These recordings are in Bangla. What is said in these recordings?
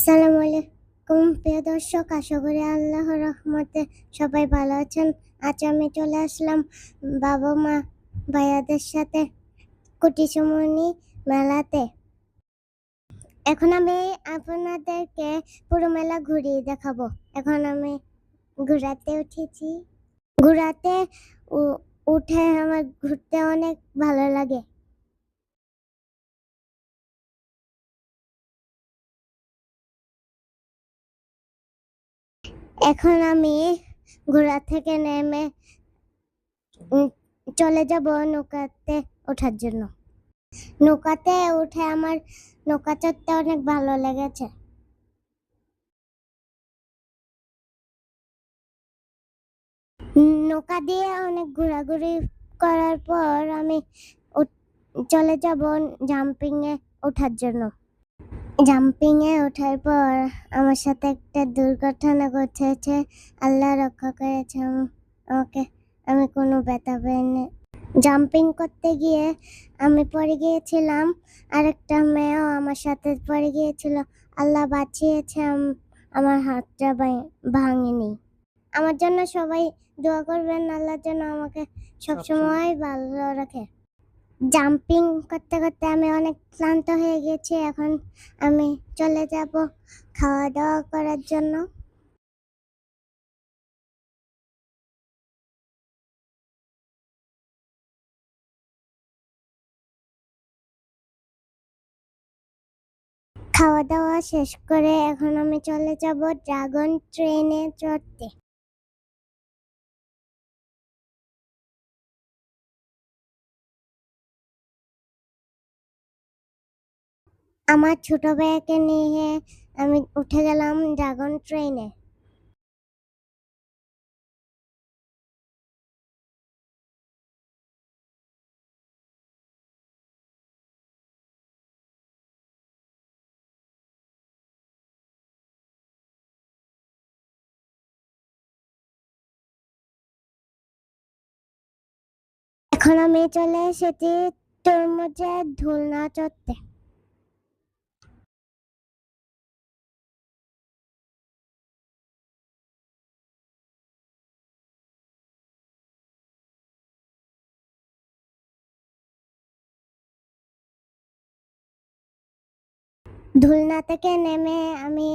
আসসালামু আলাইকুম প্রিয় দর্শক, আশা করি আল্লাহর রহমতে সবাই ভালো আছেন। আজ আমি চলে আসলাম বাবা মা ভাইয়াদের সাথে কুটিসুমনি মেলাতে। এখন আমি আপনাদেরকে পুরো মেলা ঘুরিয়ে দেখাবো। এখন আমি ঘোড়াতে উঠেছি। ঘোড়াতে উঠে আমার ঘুরতে অনেক ভালো লাগে। এখন আমি ঘোড়া থেকে নেমে চলে যাব নৌকাতে ওঠার জন্য। নৌকাতে উঠে আমার নৌকা চড়তে অনেক ভালো লেগেছে। নৌকা দিয়ে অনেক ঘোরাঘুরি করার পর আমি চলে যাব জাম্পিং এ ওঠার জন্য। জাম্পিং এ ওঠার পর আমার সাথে একটা দুর্ঘটনা ঘটেছে। আল্লাহ রক্ষা করেছে আমাকে, আমি কোনো ব্যথা পাইনি। জাম্পিং করতে গিয়ে আমি পড়ে গিয়েছিলাম, আরেকটা মেয়েও আমার সাথে পড়ে গিয়েছিল। আল্লাহ বাঁচিয়েছে, আমার হাতটা ভাঙেনি। আমার জন্য সবাই দোয়া করবেন, আল্লাহ যেন আমাকে সবসময় ভালো রাখে। জাম্পিং করতে করতে আমি অনেক ক্লান্ত হয়ে গেছি। এখন আমি চলে যাব খাওয়া দাওয়া করার জন্য। খাওয়া দাওয়া শেষ করে এখন আমি চলে যাব ড্রাগন ট্রেনে চড়তে। আমার ছোট ভাইয়াকে নিয়ে আমি উঠে গেলাম ড্রাগন ট্রেনে। এখন আমি চলে এসেছি তরমুজের ঝুলনা চড়তে। ঝুলনা থেকে নেমে আমি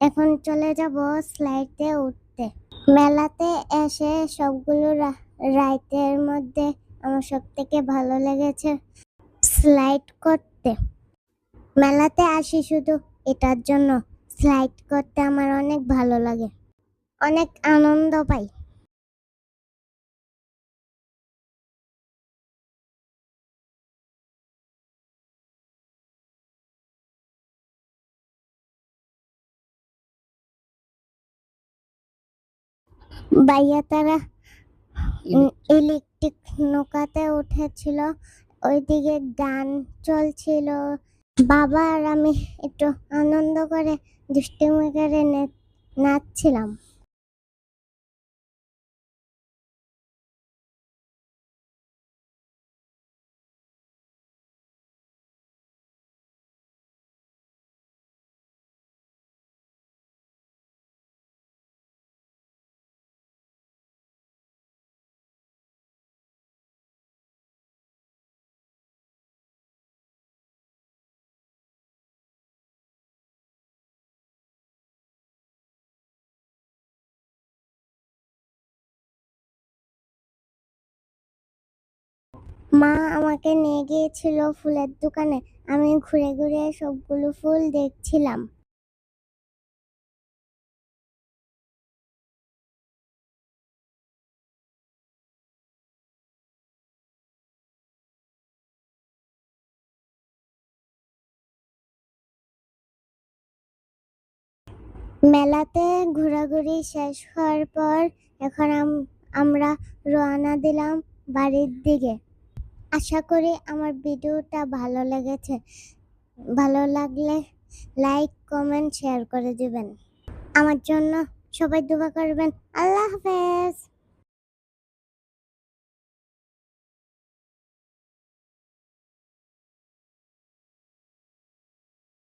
এখন চলে যাব স্লাইডে উঠতে। মেলাতে এসে সবগুলো রাইডের মধ্যে আমার সব থেকে ভালো লেগেছে স্লাইড করতে। মেলাতে আসি শুধু এটার জন্য, স্লাইড করতে আমার অনেক ভালো লাগে, অনেক আনন্দ পাই। ভাইয়া তারা ইলেকট্রিক নৌকাতে উঠেছিল, ওইদিকে গান চলছিল। বাবা আর আমি একটু আনন্দ করে দুষ্টুমি করে নাচছিলাম। মা আমাকে নিয়ে গিয়েছিল ফুলের দোকানে, আমি ঘুরে ঘুরে সবগুলো ফুল দেখছিলাম। মেলাতে ঘোরাঘুরি শেষ হওয়ার পর এখন আমরা রওনা দিলাম বাড়ির দিকে। আশা করি আমার ভিডিওটা ভালো লেগেছে। ভালো লাগলে লাইক কমেন্ট শেয়ার করে দিবেন। আমার জন্য সবাই দোয়া করবেন। আল্লাহ হাফেজ।